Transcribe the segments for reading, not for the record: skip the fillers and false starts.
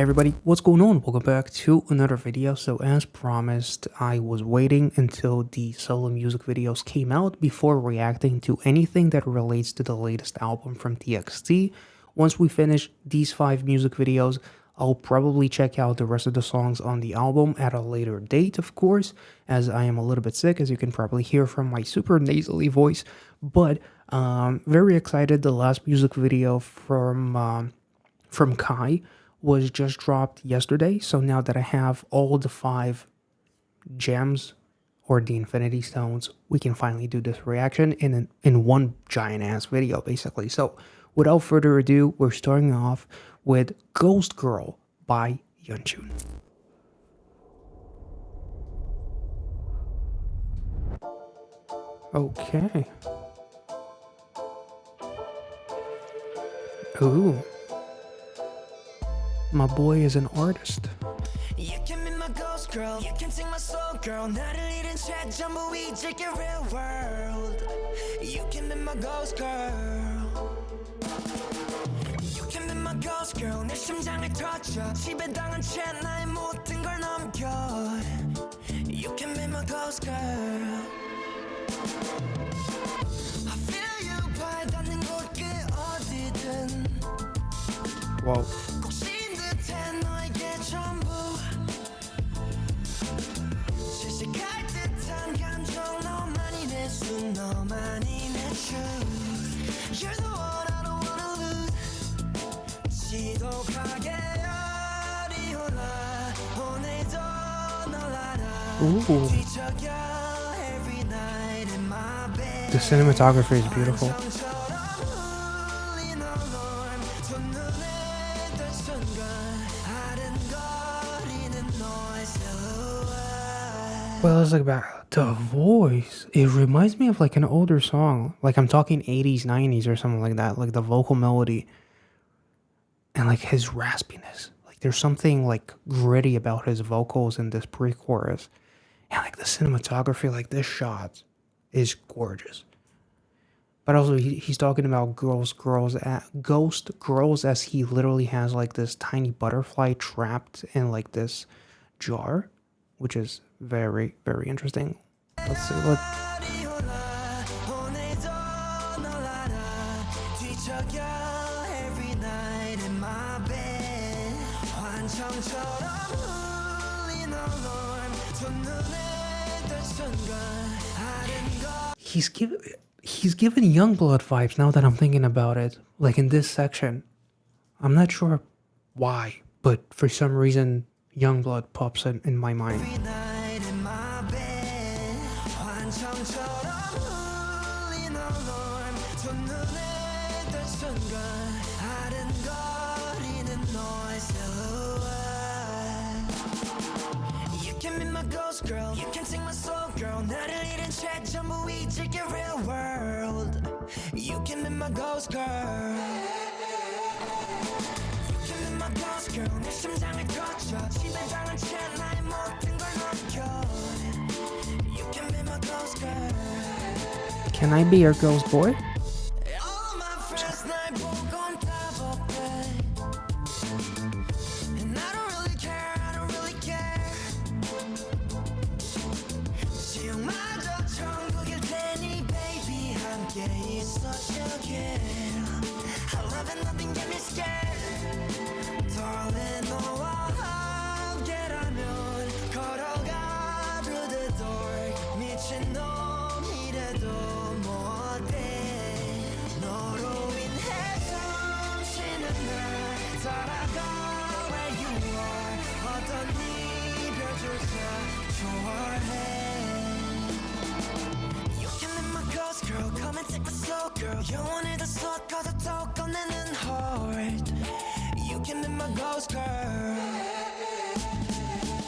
everybody, what's going on? Welcome back to another video. So as promised, I was waiting until the solo music videos came out before reacting to anything that relates to the latest album from TXT. Once we finish these 5 music videos, I'll probably check out the rest of the songs on the album at a later date, of course, as I am a little bit sick, as you can probably hear from my super nasally voice. But very excited. The last music video from Kai was just dropped yesterday. So now that I have all the 5 gems or the Infinity Stones, we can finally do this reaction in one giant ass video, basically. So without further ado, we're starting off with Ghost Girl by Yeonjun. Okay. Ooh. My boy is an artist. You can be my ghost girl, you can sing my soul girl. 나를 잃은 채 전부 잊을게 real world. You can be my ghost girl. You can be my ghost girl. 내 심장을 터쳐 지배당한 채 나의 모든 걸 넘겨. You can be my ghost girl. I feel you 발닿는 곳 그 어디든. Wow. You're the one I don't wanna lose. 지독하게 어리올라 오늘도 널 알아. 뒤척여 every night in my bed. The cinematography is beautiful. Well, it's like about the voice. It reminds me of like an older song. Like I'm talking 80s, 90s or something like that. Like the vocal melody and like his raspiness. Like there's something like gritty about his vocals in this pre-chorus. And like the cinematography, like this shot is gorgeous. But also he's talking about ghost girls as he literally has like this tiny butterfly trapped in like this jar, which is very, very interesting. Let's see what. He's given Youngblood vibes now that I'm thinking about it. Like in this section, I'm not sure why, but for some reason Youngblood pops in my mind. You can be my ghost girl, you can sing my soul girl. 나를 잃은 채 전부 잊을게 real world. You can be my ghost girl. You can be my ghost girl. 내 심장을 터쳐 지배당한 채 나의 모든 걸 넘겨. You can be my ghost girl. Can I be your ghost boy? All of my friends 날 보곤 따법해. And I don't really care, I don't really care. 지옥마저 천국일 테니 baby 함께 있어줄게. I love and nothing get me scared. Darling 너와 함께라면 걸어가 through the door. 미친놈이래도 뭐 어때. 너로 인해 숨쉬는 날 따라가 where you are. 어떤 이별조차 좋아해. You can be my ghost girl, come and take my soul girl. 영혼을 다 쏟아서 또 꺼내는 heart. You can be my ghost girl.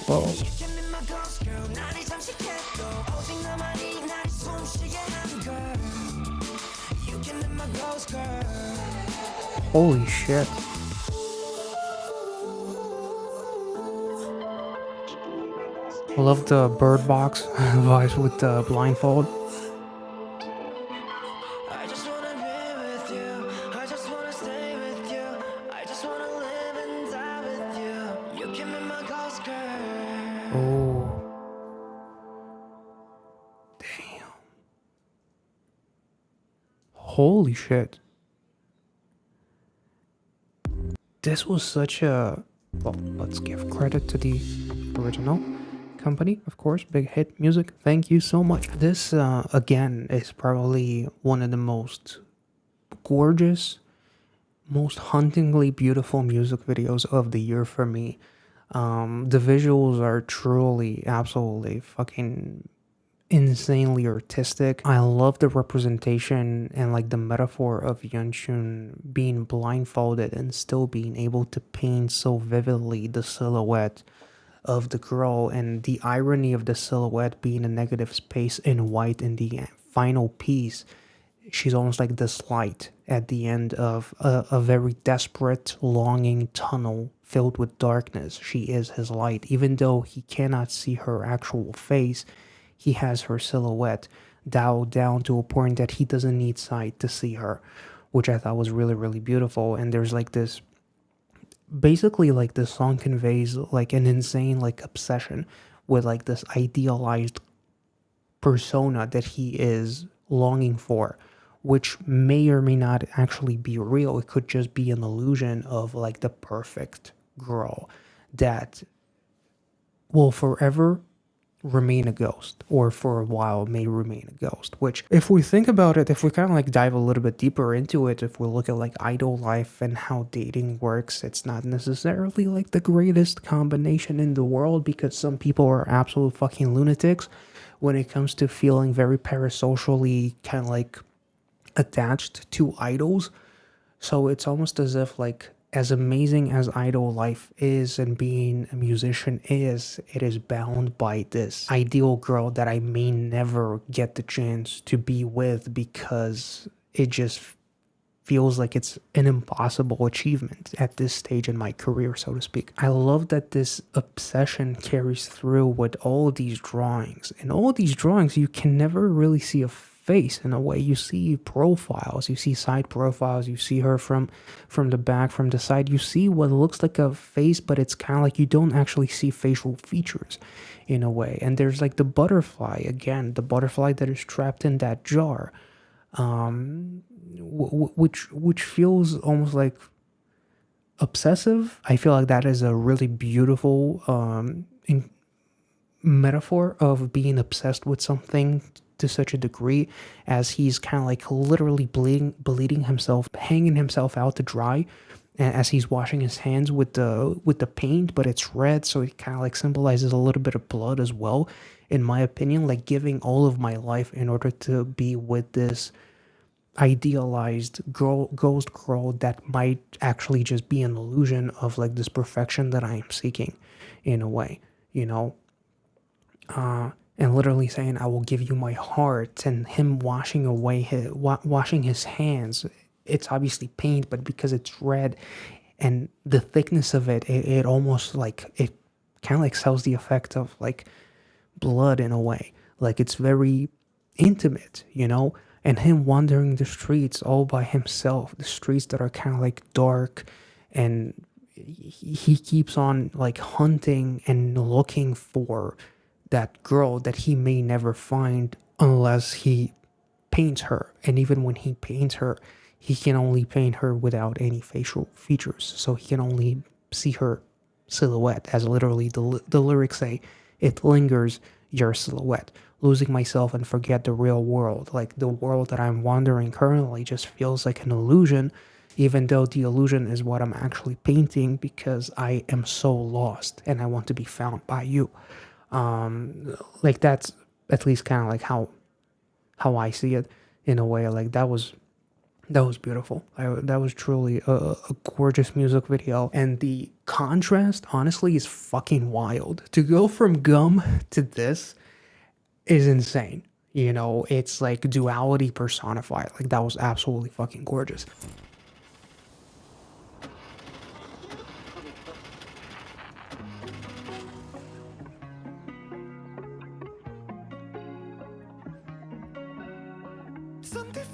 Whoa. You can be my ghost girl. 나를 잠식해도 오직 너만이 날 숨쉬게 한 girl. You can be my ghost girl. Holy shit. I love the Bird Box vibes with the blindfold. I just wanna be with you. I just wanna stay with you. I just wanna live and die with you. Oh. Damn. Holy shit. This was such a... Well, let's give credit to the original company, of course. Big Hit Music. Thank you so much. This, again, is probably one of the most gorgeous, most hauntingly beautiful music videos of the year for me. The visuals are truly, absolutely fucking insanely artistic. I love the representation and like the metaphor of Yunchun being blindfolded and still being able to paint so vividly the silhouette of the girl, and the irony of the silhouette being a negative space in white in the final piece. She's almost like this light at the end of a very desperate, longing tunnel filled with darkness. She is his light. Even though he cannot see her actual face, he has her silhouette dialed down to a point that he doesn't need sight to see her, which I thought was really, really beautiful. And there's like this, basically like the song conveys like an insane like obsession with like this idealized persona that he is longing for, which may or may not actually be real. It could just be an illusion of like the perfect girl that will forever remain a ghost, or for a while may remain a ghost. Which, if we think about it, if we kind of like dive a little bit deeper into it, if we look at like idol life and how dating works, it's not necessarily like the greatest combination in the world, because some people are absolute fucking lunatics when it comes to feeling very parasocially kind of like attached to idols. So it's almost as if like, as amazing as idol life is and being a musician is, it is bound by this ideal girl that I may never get the chance to be with, because it just feels like it's an impossible achievement at this stage in my career, so to speak. I love that this obsession carries through with all of these drawings. In all of these drawings, you can never really see a face in a way. You see profiles, you see side profiles, you see her from the back, from the side. You see what looks like a face, but it's kind of like you don't actually see facial features in a way. And there's like the butterfly, again, the butterfly that is trapped in that jar, which feels almost like obsessive. I feel like that is a really beautiful metaphor of being obsessed with something to such a degree, as he's kind of like literally bleeding himself, hanging himself out to dry, as he's washing his hands with the paint, but it's red, so it kind of like symbolizes a little bit of blood as well, in my opinion. Like giving all of my life in order to be with this idealized ghost girl that might actually just be an illusion of like this perfection that I am seeking, in a way, you know. And literally saying, I will give you my heart, and him washing his hands. It's obviously paint, but because it's red and the thickness of it, it almost like, it kind of like sells the effect of like blood in a way. Like it's very intimate, you know. And him wandering the streets all by himself, the streets that are kind of like dark, and he keeps on like hunting and looking for that girl that he may never find unless he paints her. And even when he paints her, he can only paint her without any facial features, so he can only see her silhouette, as literally the lyrics say, it lingers, your silhouette. Losing myself and forget the real world. Like the world that I'm wandering currently just feels like an illusion, even though the illusion is what I'm actually painting, because I am so lost and I want to be found by you. Like that's at least kind of like how I see it, in a way. Like that was beautiful. That was truly a gorgeous music video, and the contrast honestly is fucking wild. To go from Gum to this is insane. You know, it's like duality personified. Like that was absolutely fucking gorgeous. Something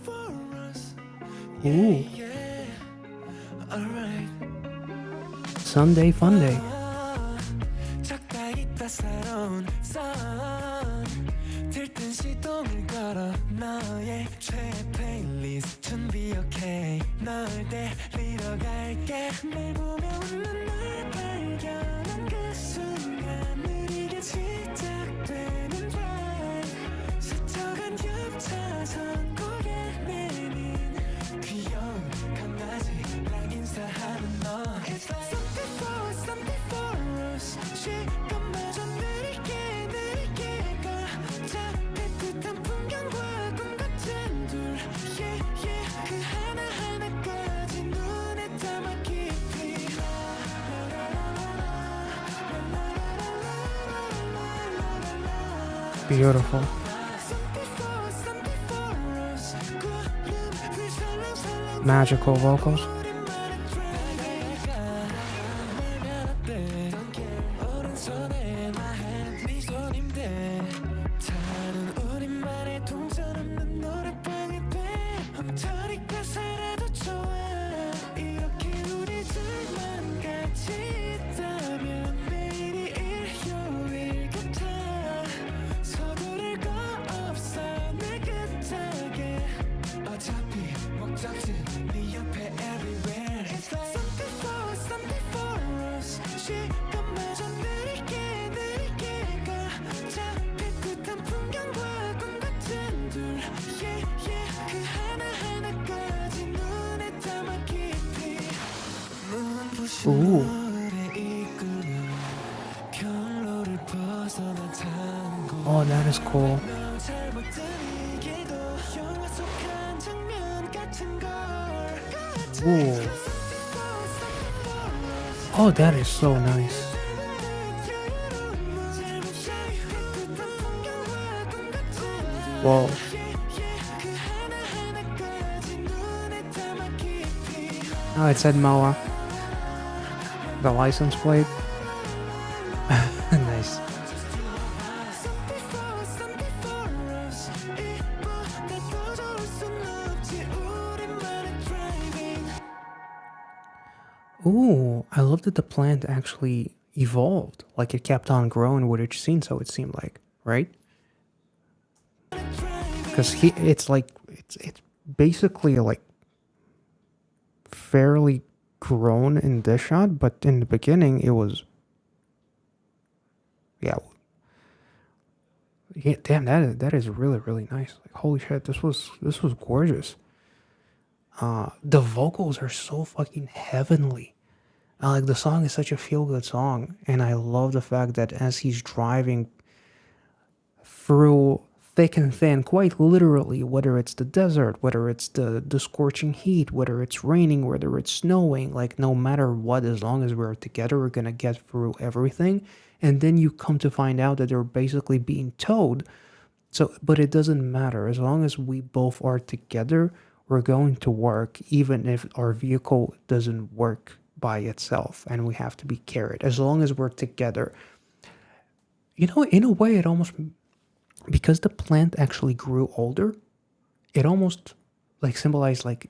for us. Ooh. Yeah. Alright. Sunday fun day. Beautiful. Magical vocals. Ooh. Oh, that is cool. Ooh. Oh, that is so nice. Whoa. Oh, it said Moa. The license plate. Nice. Ooh, I love that the plant actually evolved. Like it kept on growing with each scene, so it seemed like, right? Because it's like it's basically like fairly grown in this shot, but in the beginning it was, yeah, damn, that is really nice. Like holy shit, this was gorgeous. The vocals are so fucking heavenly. Like the song is such a feel good song, and I love the fact that as he's driving through thick and thin, quite literally, whether it's the desert, whether it's the scorching heat, whether it's raining, whether it's snowing, like no matter what, as long as we're together, we're gonna get through everything. And then you come to find out that they're basically being towed. So, but it doesn't matter. As long as we both are together, we're going to work, even if our vehicle doesn't work by itself and we have to be carried. As long as we're together. You know, in a way, it almost, because the plant actually grew older, it almost like symbolized like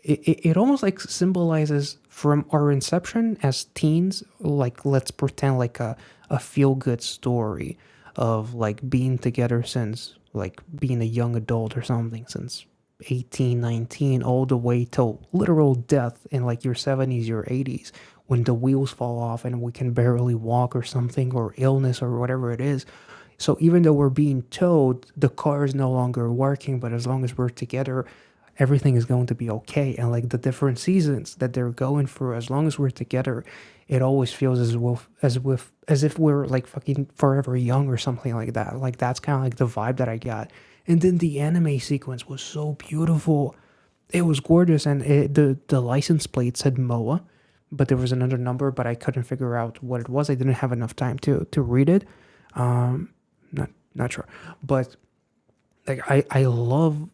it almost like symbolizes from our inception as teens, like let's pretend like a feel good story of like being together since like being a young adult or something, since 18, 19, all the way till literal death in like your 70s, your 80s, when the wheels fall off and we can barely walk or something, or illness or whatever it is. So even though we're being towed, the car is no longer working, but as long as we're together, everything is going to be okay. And like the different seasons that they're going through, as long as we're together, it always feels as if we're like fucking forever young or something like that. Like that's kind of like the vibe that I got. And then the anime sequence was so beautiful. It was gorgeous, and the license plate said Moa, but there was another number, but I couldn't figure out what it was. I didn't have enough time to read it. Not sure, but like I love,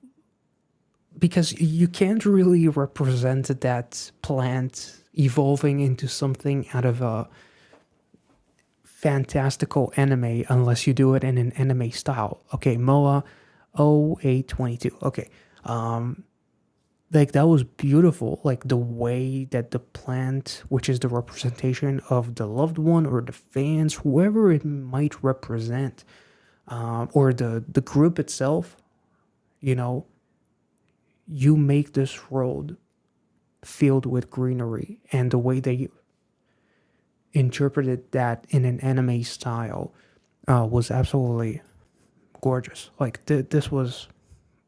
because you can't really represent that plant evolving into something out of a fantastical anime unless you do it in an anime style. Okay, Moa 0822. Okay. Like that was beautiful, like the way that the plant, which is the representation of the loved one or the fans, whoever it might represent, or the group itself, you know, you make this world filled with greenery, and the way they interpreted that in an anime style was absolutely gorgeous. Like this was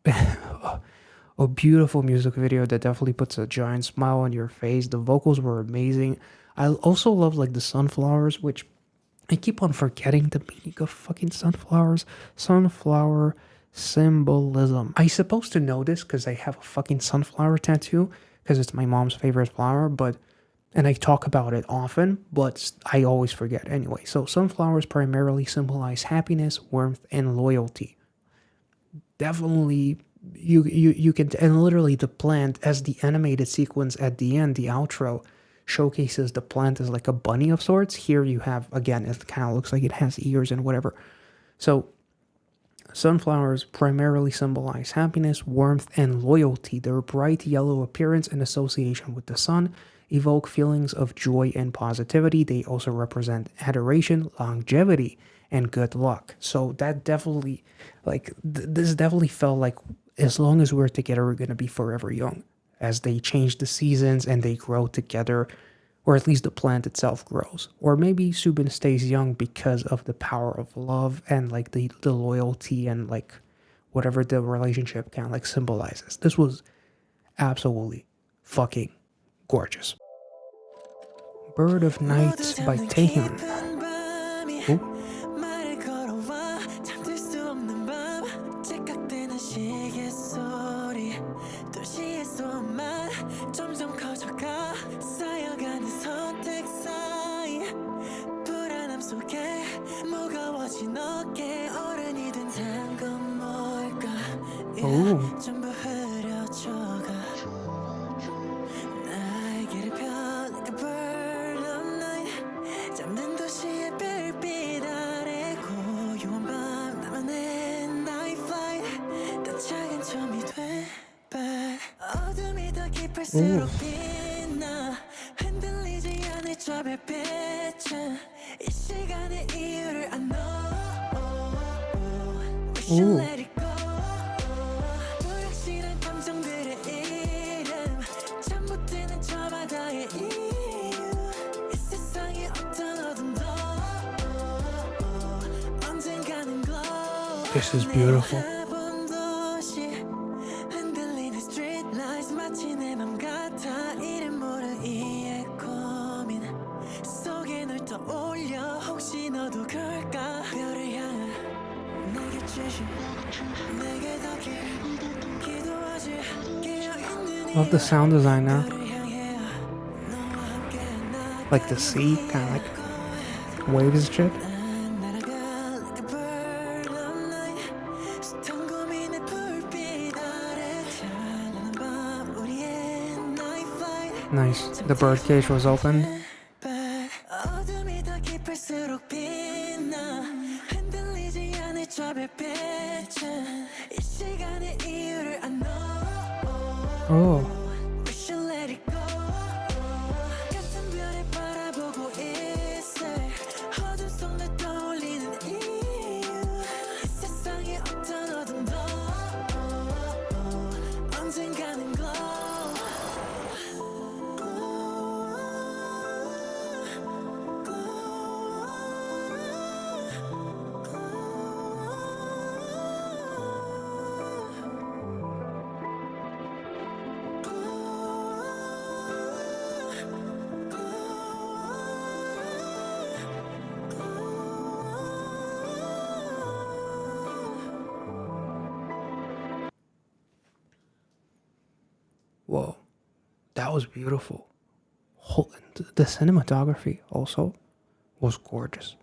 a beautiful music video that definitely puts a giant smile on your face. The vocals were amazing. I also love like the sunflowers, which I keep on forgetting the meaning of fucking sunflowers. Sunflower symbolism. I supposed to know this because I have a fucking sunflower tattoo because it's my mom's favorite flower, but and I talk about it often, but I always forget anyway. So sunflowers primarily symbolize happiness, warmth, and loyalty. Definitely, you can, and literally the plant, as the animated sequence at the end, the outro showcases the plant as like a bunny of sorts. Here you have, again, it kind of looks like it has ears and whatever. So sunflowers primarily symbolize happiness, warmth, and loyalty. Their bright yellow appearance and association with the sun evoke feelings of joy and positivity. They also represent adoration, longevity, and good luck. So that definitely, like, this definitely felt like as long as we're together, we're going to be forever young. As they change the seasons and they grow together, or at least the plant itself grows. Or maybe Subin stays young because of the power of love and like the loyalty and like whatever the relationship kind of like symbolizes. This was absolutely fucking gorgeous. Bird of Night by Taehyun. Ooh. 말을 걸어와 잠들 수 없는 밤 째깍대는 시계 소리 도시의 소음만 점점 커져가 쌓여가는 선택 사이 불안함 속에 무거워진 어깨 어른이 된 건 뭘까 전부 흐려져가 날개를 펴 like a bird of night 잠든 도시의 별빛 아래 고요한 밤 나만의 night flight 더 작은 점이 돼 but 어둠이 더 깊을수록 빛나 흔들리지 않을 저 별빛은 이 시간의 이유를 I know we should let it go 불확실한 감정들의 이름 잠못 드는 저 바다의 이유 이 세상의 어떤 어둠도 언젠가는 glow This is beautiful. 내가 도시 흔들리는 street lights 마치 내 맘 같아 이름 모를 이의 고민 속에 널 떠올려 혹시 너도 그럴까 별을 향해 내게 주신 내게 닿길 기도하지 깨어있는 Love the sound design now. 별을 향해 너와 함께 나 Like the sea, kind of like waves and shit. 날아가 like a bird of night 숱한 고민의 불빛 아래 찬란한 밤 우리의 night flight Nice. The birdcage was opened. 어둠이 더 깊을수록 빛나 흔들리지 않을 저 별빛은 이 시간의 이유를 I know Oh. we should let it go 같은 별을 바라보고 있을 어둠 속 날 떠올리는 이유 이 세상의 어떤 어둠도 언젠가는 glow Whoa. That was beautiful. The cinematography also was gorgeous.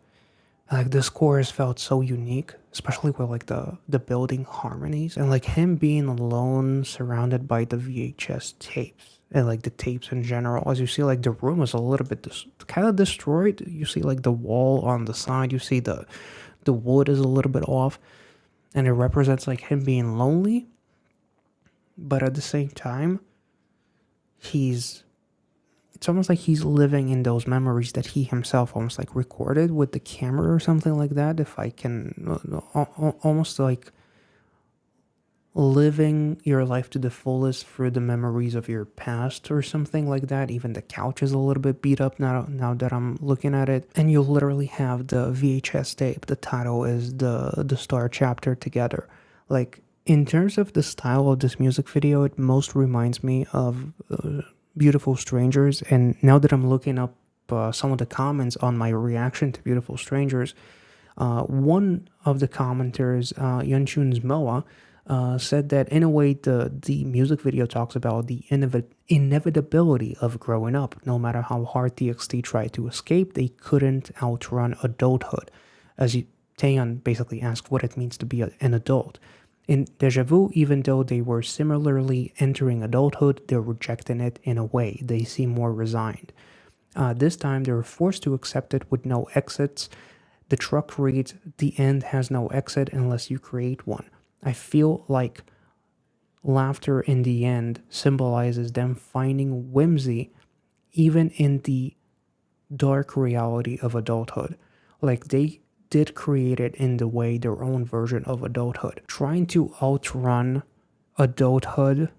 Like the scores felt so unique, especially with like the building harmonies and like him being alone surrounded by the VHS tapes and like the tapes in general. As you see, like the room is a little bit kind of destroyed. You see like the wall on the side, you see the wood is a little bit off, and it represents like him being lonely, but at the same time it's almost like he's living in those memories that he himself almost like recorded with the camera or something like that. If I can, almost like living your life to the fullest through the memories of your past or something like that. Even the couch is a little bit beat up now that I'm looking at it. And you literally have the VHS tape. The title is the Star Chapter Together. Like, in terms of the style of this music video, it most reminds me of Beautiful Strangers. And now that I'm looking up some of the comments on my reaction to Beautiful Strangers, one of the commenters, Yunchun's Moa, said that in a way the music video talks about the inevitability of growing up. No matter how hard TXT tried to escape, they couldn't outrun adulthood. As Taeyeon basically asked what it means to be an adult. In Deja Vu, even though they were similarly entering adulthood, they're rejecting it in a way. They seem more resigned. This time, they were forced to accept it with no exits. The truck reads, "The end has no exit unless you create one." I feel like laughter in the end symbolizes them finding whimsy even in the dark reality of adulthood. Like they did create it in the way their own version of adulthood. Trying to outrun adulthood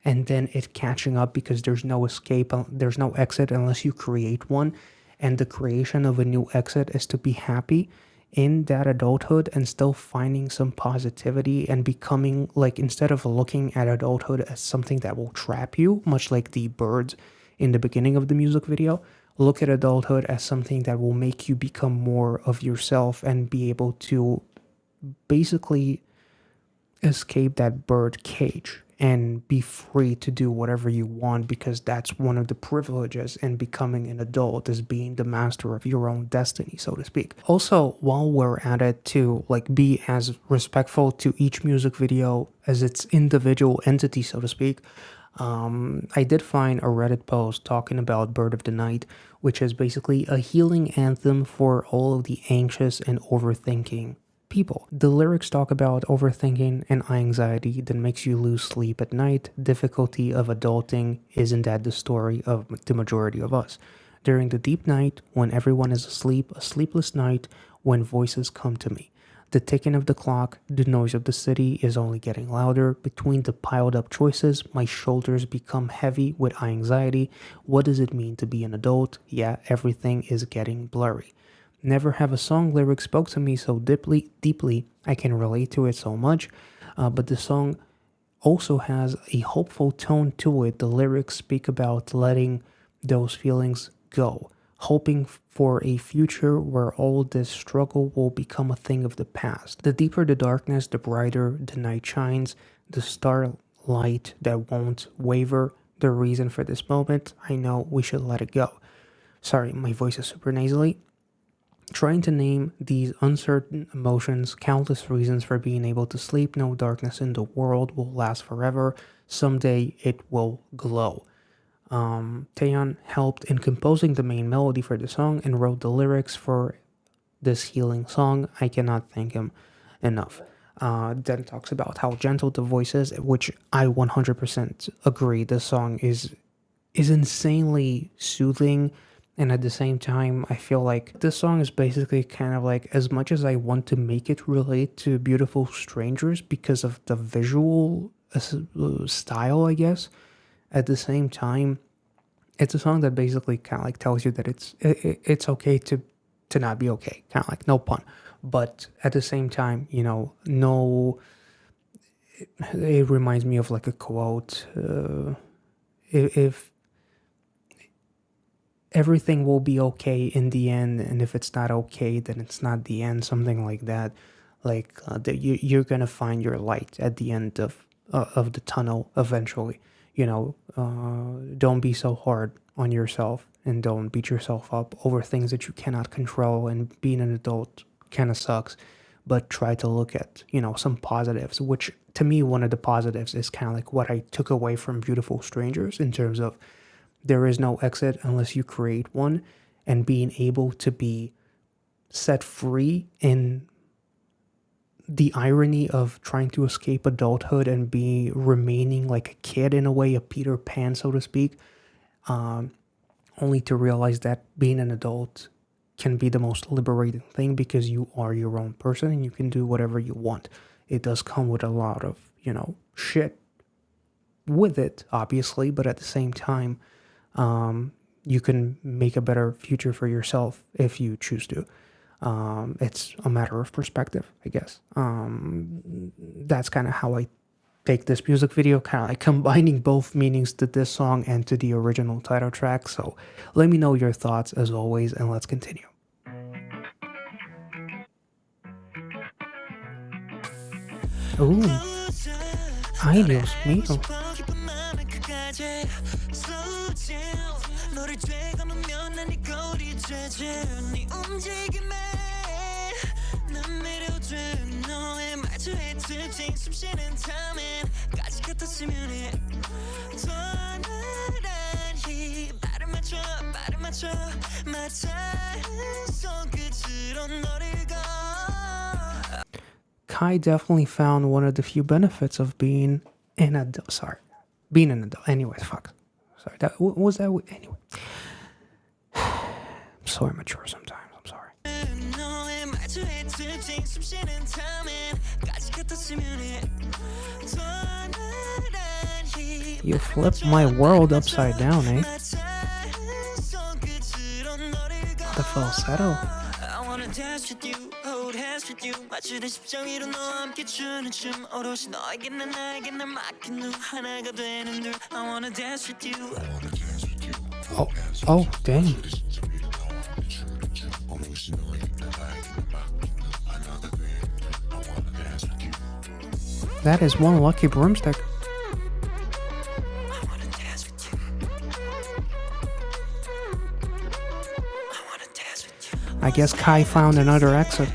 and then it catching up because there's no escape, there's no exit unless you create one. And the creation of a new exit is to be happy in that adulthood and still finding some positivity and becoming like, instead of looking at adulthood as something that will trap you, much like the birds in the beginning of the music video, look at adulthood as something that will make you become more of yourself and be able to basically escape that bird cage and be free to do whatever you want, because that's one of the privileges in becoming an adult, is being the master of your own destiny, so to speak. Also, while we're at it, to like be as respectful to each music video as its individual entity, so to speak, I did find a Reddit post talking about Bird of the Night, which is basically a healing anthem for all of the anxious and overthinking people. The lyrics talk about overthinking and anxiety that makes you lose sleep at night. Difficulty of adulting, isn't that the story of the majority of us? During the deep night, when everyone is asleep, a sleepless night, when voices come to me. The ticking of the clock, the noise of the city is only getting louder. Between the piled up choices, my shoulders become heavy with anxiety. What does it mean to be an adult? Yeah, everything is getting blurry. Never have a song lyric spoke to me so deeply. I can relate to it so much. But the song also has a hopeful tone to it. The lyrics speak about letting those feelings go, hoping for a future where all this struggle will become a thing of the past. The deeper the darkness, the brighter the night shines, the starlight that won't waver. The reason for this moment, I know we should let it go. Sorry, my voice is super nasally. Trying to name these uncertain emotions, countless reasons for being able to sleep. No darkness in the world will last forever. Someday it will glow. Taeyeon helped in composing the main melody for the song and wrote the lyrics for this healing song. I cannot thank him enough. Then talks about how gentle the voice is, which I 100% agree. The song is insanely soothing, and at the same time, I feel like this song is basically kind of like, as much as I want to make it relate to Beautiful Strangers because of the visual style, I guess, at the same time, it's a song that basically kind of like tells you that it's okay to not be okay, kind of like, no pun. But at the same time, you know, no, it reminds me of like a quote, if everything will be okay in the end, and if it's not okay, then it's not the end, something like that. Like you're gonna find your light at the end of the tunnel eventually. You know, don't be so hard on yourself and don't beat yourself up over things that you cannot control. And being an adult kind of sucks, but try to look at, you know, some positives, which to me, one of the positives is kind of like what I took away from Beautiful Strangers, in terms of there is no exit unless you create one, and being able to be set free in the irony of trying to escape adulthood and be remaining like a kid in a way, a Peter Pan, so to speak, only to realize that being an adult can be the most liberating thing, because you are your own person and you can do whatever you want. It does come with a lot of, you know, shit with it, obviously, but at the same time, you can make a better future for yourself if you choose to. It's a matter of perspective, I guess. That's kind of how I take this music video, kind of like combining both meanings to this song and to the original title track. So let me know your thoughts as always, and let's continue. Ooh. Ay, Dios mío. Slow down 너를 되감으면 난 네 거리 되지 네 움직임에 난 매료돼 너의 말투에 특징 숨쉬는 타임까지 같았으면 해 더 나란히 발을 맞춰 마찰 손끝으로 너를 가 Kai definitely found one of the few benefits of being an adult. Sorry. Being an adult. Anyways, fuck. Sorry. What was that? Anyway. I'm so immature sometimes. I'm sorry. You flipped my world upside down, eh? The falsetto. dance with you, hold hands with you 맞추는 심정으로 너와 함께 추는 춤 오롯이 너에게 난 나에게 날 맡긴 눈 하나가 되는 둘 I wanna dance with you Oh, damn. That is one lucky broomstick. I guess Kai found another exit.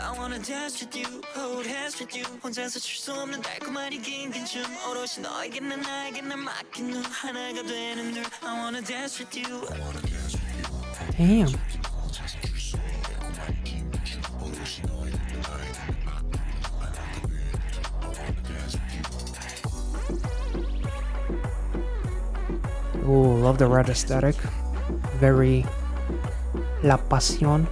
I wanna dance with you, hold hands with you 혼자서 출 수 없는 달콤한 이 긴긴 춤 오롯이 너에게 난 나에게 날 맡긴 눈 하나가 되는 둘 I wanna dance with you Damn. Ooh, love the red aesthetic. Very La Pasión.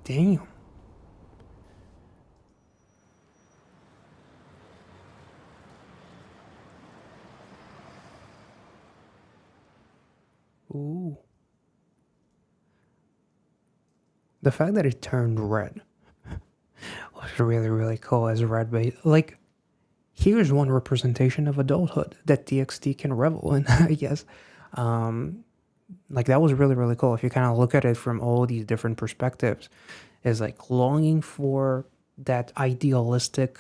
Damn. Ooh. The fact that it turned red was really, really cool as red bait. Like, here's one representation of adulthood that TXT can revel in, I guess. Like, that was really, really cool. If you kind of look at it from all these different perspectives, is like longing for that idealistic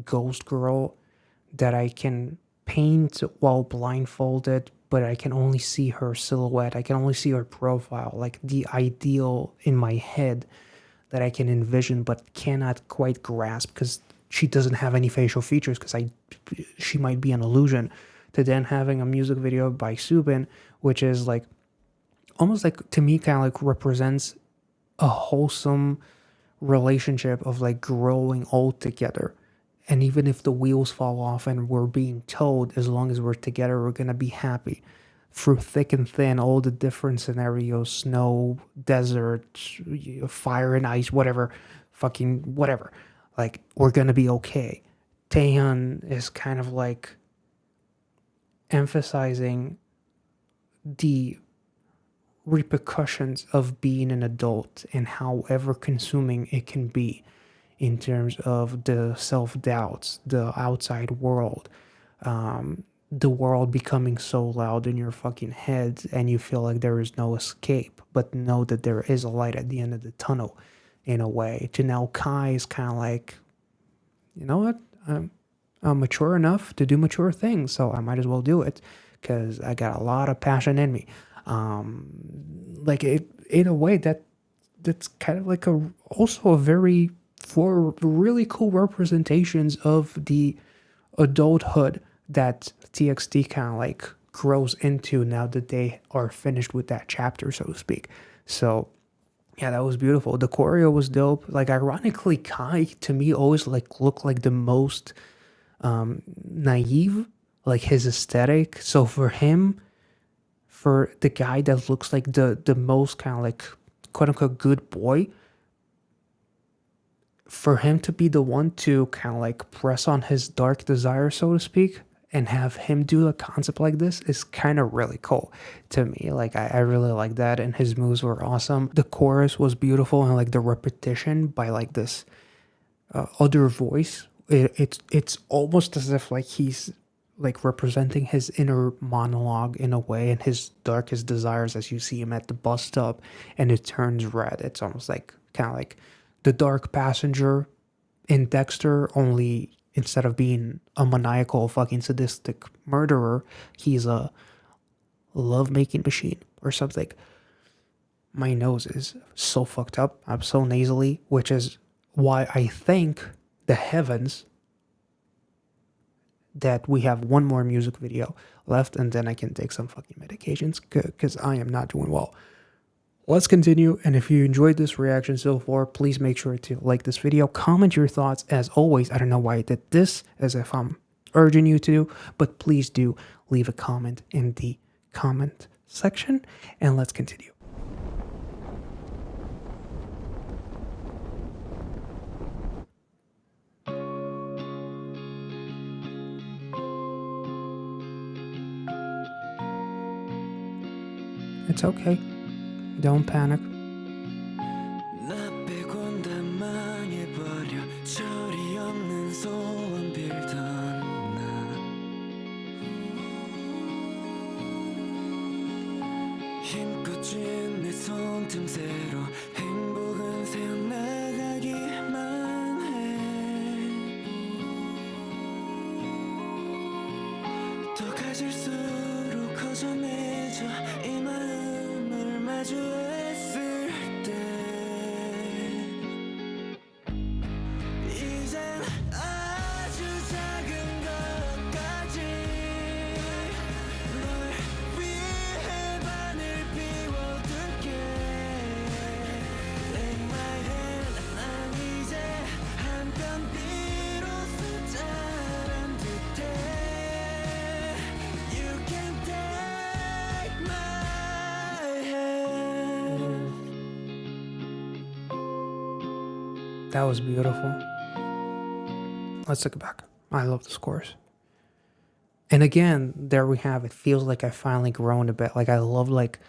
ghost girl that I can paint while blindfolded, but I can only see her silhouette. I can only see her profile, like the ideal in my head that I can envision, but cannot quite grasp because she doesn't have any facial features because she might be an illusion. To then having a music video by Subin, which is like almost like, to me, kind of like represents a wholesome relationship of like growing old together. And even if the wheels fall off and we're being towed, as long as we're together, we're gonna be happy. Through thick and thin, all the different scenarios, snow, desert, fire and ice, whatever, fucking whatever. Like, we're gonna be okay. Taehyun is kind of like emphasizing the repercussions of being an adult and however consuming it can be in terms of the self-doubts, the outside world, the world becoming so loud in your fucking head and you feel like there is no escape, but know that there is a light at the end of the tunnel in a way. To now Kai is kind of like, you know what, I'm mature enough to do mature things, so I might as well do it because I got a lot of passion in me. Like, it, in a way that's kind of like also a very, for really cool representations of the adulthood that TXT kind of like grows into now that they are finished with that chapter, so to speak. So Yeah, that was beautiful. The choreo was dope. Like, ironically, Kai to me always like looked like the most naive, like his aesthetic. So for him, for the guy that looks like the most kind of like quote unquote good boy, for him to be the one to kind of like press on his dark desire, so to speak, and have him do a concept like this is kind of really cool to me. Like, I really like that, and his moves were awesome. The chorus was beautiful, and like the repetition by like this other voice, it's almost as if like he's like representing his inner monologue in a way, and his darkest desires as you see him at the bus stop and it turns red. It's almost like kind of like the dark passenger in Dexter, only instead of being a maniacal fucking sadistic murderer, he's a love-making machine or something. My nose is so fucked up. I'm so nasally, which is why I thank the heavens that we have one more music video left, and then I can take some fucking medications because I am not doing well. Let's continue, and if you enjoyed this reaction so far, please make sure to like this video, comment your thoughts. As always, I don't know why I did this, as if I'm urging you to, but please do leave a comment in the comment section, and let's continue. It's okay. Don't panic. 나 빼곤 다 망해버려 철이 없는 소원 빌던 나 힘껏 쥔 내 손틈새로 행복은 새어나가기만 해 더 가질수록 커져내져 이 마음을 마주했을 때 이젠 아주 작은 것까지 널 위해 반을 비워둘게 Take my hand 난 이제 한편 비로소 자란 듯해 You can take my hand. That was beautiful. Let's take it back. I love this chorus. And again, there we have it. Feels like I finally grown a bit. Like, I love like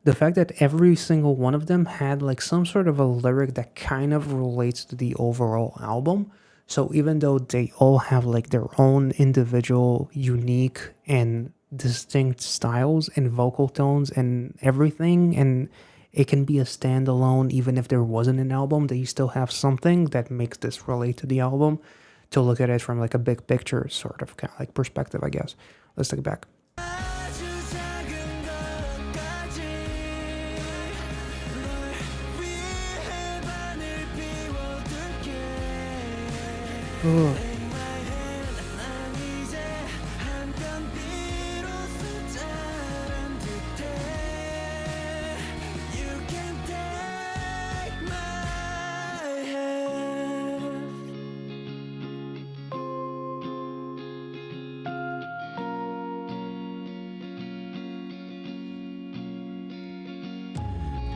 the fact that every single one of them had like some sort of a lyric that kind of relates to the overall album. So even though they all have like their own individual, unique and distinct styles and vocal tones and everything, and it can be a standalone even if there wasn't an album, that you still have something that makes this relate to the album, to look at it from like a big picture sort of kind of like perspective, I guess. Let's take it back. 아주 작은 것까지 널 위해 반을 비워둘게 Ugh. Take my hand 난 이제 한편 비로소 자란 듯해 You can take my hand.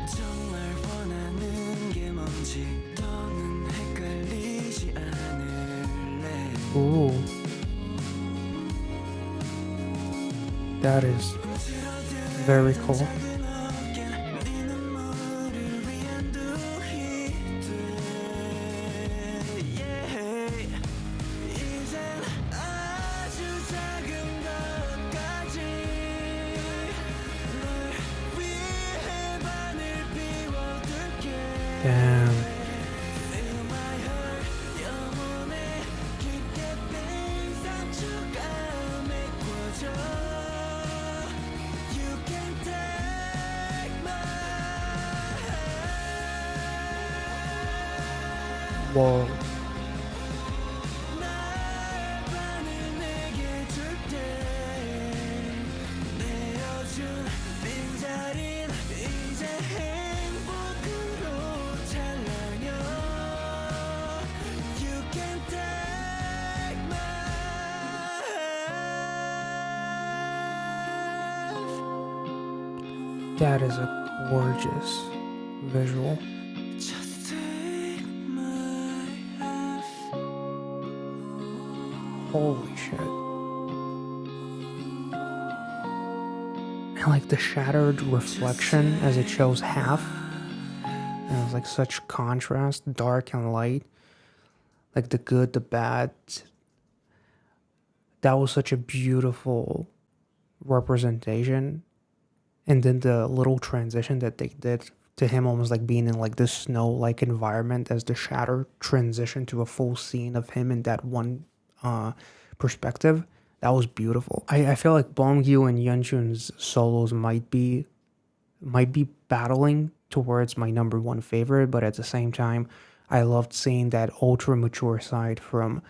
정말 원하는 게 뭔지 더는 헷갈리지 않을래 Ooh. That is very cool. 작은 어깨 네 눈물을 위한 두희들 Yeah. 이젠 아주 작은 것까지 널 위해 반을 비워둘게 Damn. Feel my heart 영혼에 깊게 빈 상처가 메꿔져 You can take my hand Whoa. 날 반을 내게 줄게 내어준 빈자린 이제 행복으로 That is a gorgeous visual. Just take my hand. Holy shit. And like the shattered reflection as it shows half. And it's like such contrast, dark and light. Like the good, the bad. That was such a beautiful representation. And then the little transition that they did to him almost like being in like this snow-like environment as the shatter transitioned to a full scene of him in that one perspective. That was beautiful. I feel like Bongyu and Yeonchun's solos might be battling towards my number one favorite, but at the same time, I loved seeing that ultra mature side from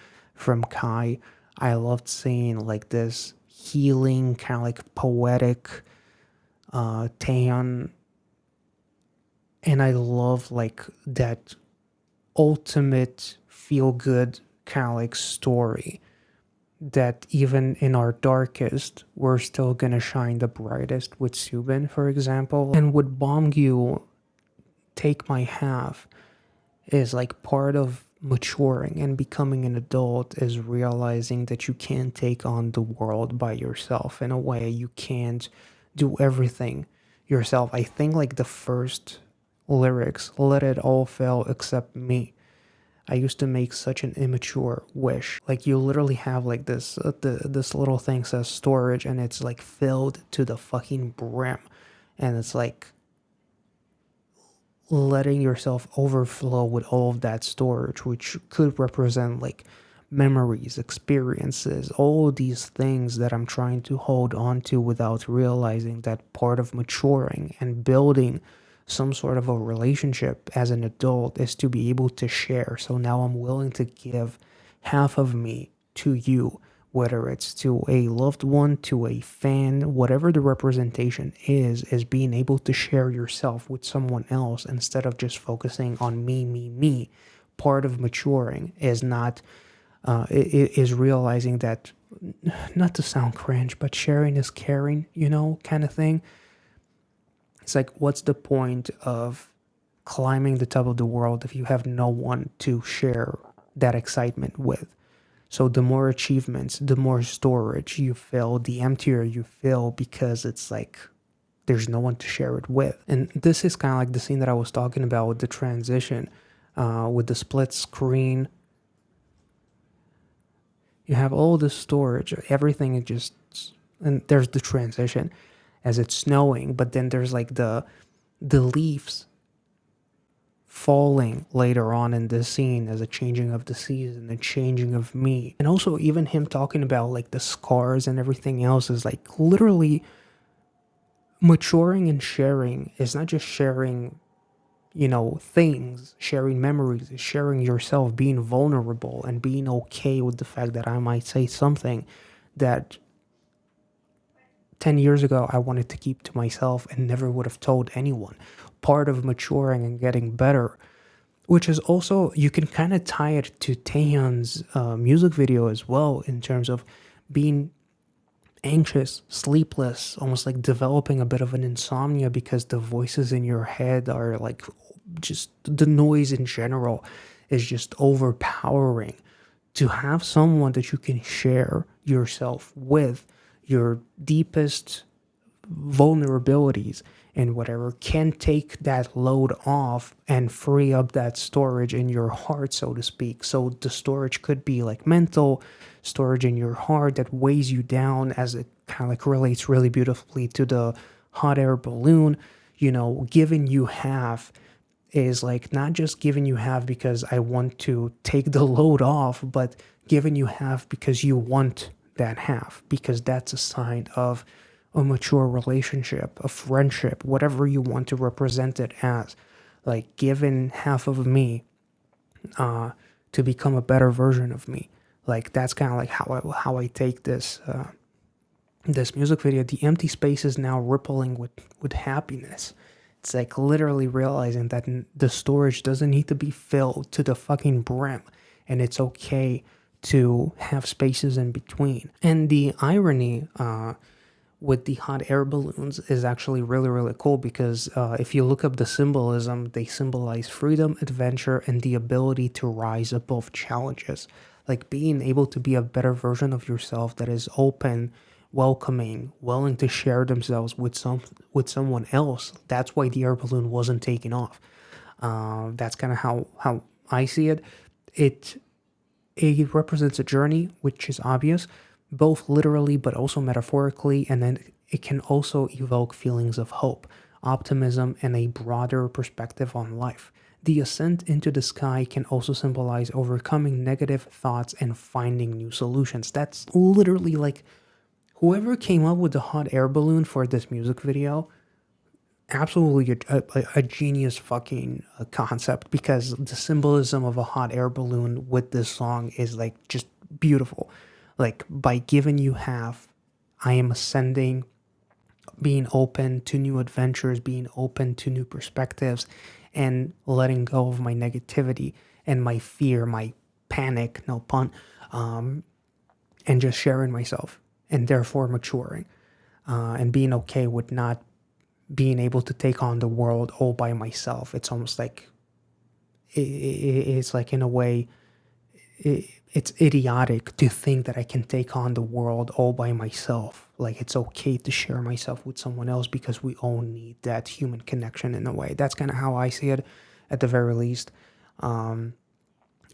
Kai. I loved seeing like this healing kind of like poetic Taehyun, and I love like that ultimate feel good kind of like story that even in our darkest we're still gonna shine the brightest with Subin, for example. And with Bongyu, Take My Half is like part of maturing and becoming an adult is realizing that you can't take on the world by yourself. In a way, you can't do everything yourself. I think like the first lyrics, let it all fail except me. I used to make such an immature wish. Like you literally have like this this little thing says storage and it's like filled to the fucking brim, and it's like letting yourself overflow with all of that storage, which could represent like memories, experiences, all these things that I'm trying to hold on to without realizing that part of maturing and building some sort of a relationship as an adult is to be able to share. So now I'm willing to give half of me to you, whether it's to a loved one, to a fan, whatever the representation is being able to share yourself with someone else instead of just focusing on me. Part of maturing is not, is realizing that, not to sound cringe, but sharing is caring, you know, kind of thing. It's like, what's the point of climbing the top of the world if you have no one to share that excitement with? So the more achievements, the more storage you fill, the emptier you feel, because it's like there's no one to share it with. And this is kind of like the scene that I was talking about with the transition, with the split screen. You have all the storage, everything is just, and there's the transition as it's snowing, but then there's like the leaves falling later on in this scene as a changing of the season, the changing of me. And also even him talking about like the scars and everything else is like literally maturing and sharing is not just sharing, you know, things, sharing memories, is sharing yourself, being vulnerable and being okay with the fact that I might say something that 10 years ago I wanted to keep to myself and never would have told anyone. Part of maturing and getting better, which is also, you can kind of tie it to Taehyun's music video as well, in terms of being anxious, sleepless, almost like developing a bit of an insomnia because the voices in your head are like, just the noise in general is just overpowering. To have someone that you can share yourself with, your deepest vulnerabilities and whatever, can take that load off and free up that storage in your heart, so to speak. So the storage could be like mental storage in your heart that weighs you down, as it kind of like relates really beautifully to the hot air balloon. You know, giving you half is like not just giving you half because I want to take the load off, but giving you half because you want that half, because that's a sign of a mature relationship, a friendship, whatever you want to represent it as. Like giving half of me to become a better version of me. Like that's kind of like how I take this this music video. The empty space is now rippling with happiness. It's like literally realizing that the storage doesn't need to be filled to the fucking brim, and it's okay to have spaces in between. And the irony with the hot air balloons is actually really, really cool because if you look up the symbolism, they symbolize freedom, adventure, and the ability to rise above challenges. Like being able to be a better version of yourself that is open, welcoming, willing to share themselves with someone else. That's why the air balloon wasn't taken off. That's kind of how I see it. It represents a journey, which is obvious, both literally but also metaphorically, and then it can also evoke feelings of hope, optimism, and a broader perspective on life. The ascent into the sky can also symbolize overcoming negative thoughts and finding new solutions. That's literally like whoever came up with the hot air balloon for this music video, absolutely a genius fucking concept, because the symbolism of a hot air balloon with this song is like just beautiful. Like by giving you half, I am ascending, being open to new adventures, being open to new perspectives, and letting go of my negativity and my fear, my panic, no pun, and just sharing myself and therefore maturing and being okay with not being able to take on the world all by myself. It's almost like it's like in a way it's idiotic to think that I can take on the world all by myself. Like it's okay to share myself with someone else because we all need that human connection in a way. That's kind of how I see it at the very least. And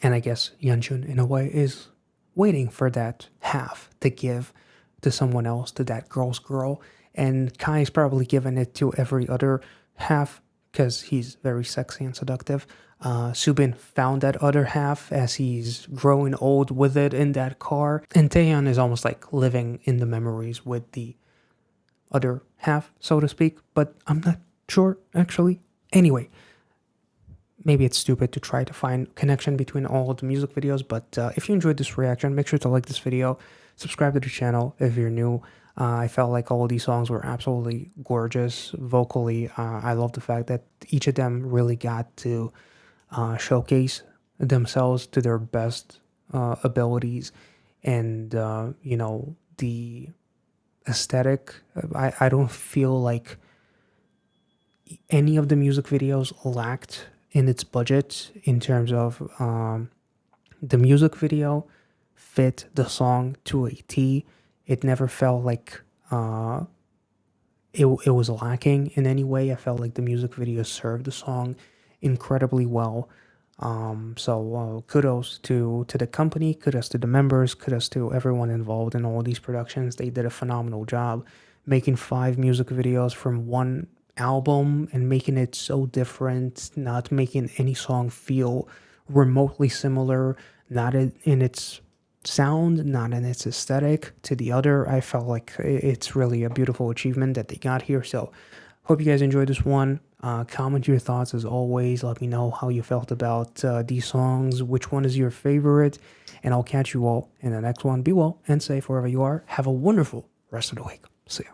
I guess Yeonjun in a way is waiting for that half to give to someone else, to that girl's girl. And Kai is probably giving it to every other half because he's very sexy and seductive. Subin found that other half as he's growing old with it in that car. And Taeyeon is almost like living in the memories with the other half, so to speak. But I'm not sure, actually. Anyway, maybe it's stupid to try to find connection between all of the music videos. But if you enjoyed this reaction, make sure to like this video. Subscribe to the channel if you're new. I felt like all of these songs were absolutely gorgeous vocally. I love the fact that each of them really got to showcase themselves to their best abilities. And, you know, the aesthetic, I don't feel like any of the music videos lacked in its budget in terms of the music video fit the song to a T. It never felt like it was lacking in any way. I felt like the music video served the song incredibly well. So kudos to the company, kudos to the members, kudos to everyone involved in all these productions. They did a phenomenal job making 5 music videos from one album and making it so different, not making any song feel remotely similar, not in its sound, not in its aesthetic to the other. I felt like it's really a beautiful achievement that they got here. So hope you guys enjoyed this one. Comment your thoughts as always. Let me know how you felt about these songs, which one is your favorite, and I'll catch you all in the next one. Be well and safe wherever you are. Have a wonderful rest of the week. See ya.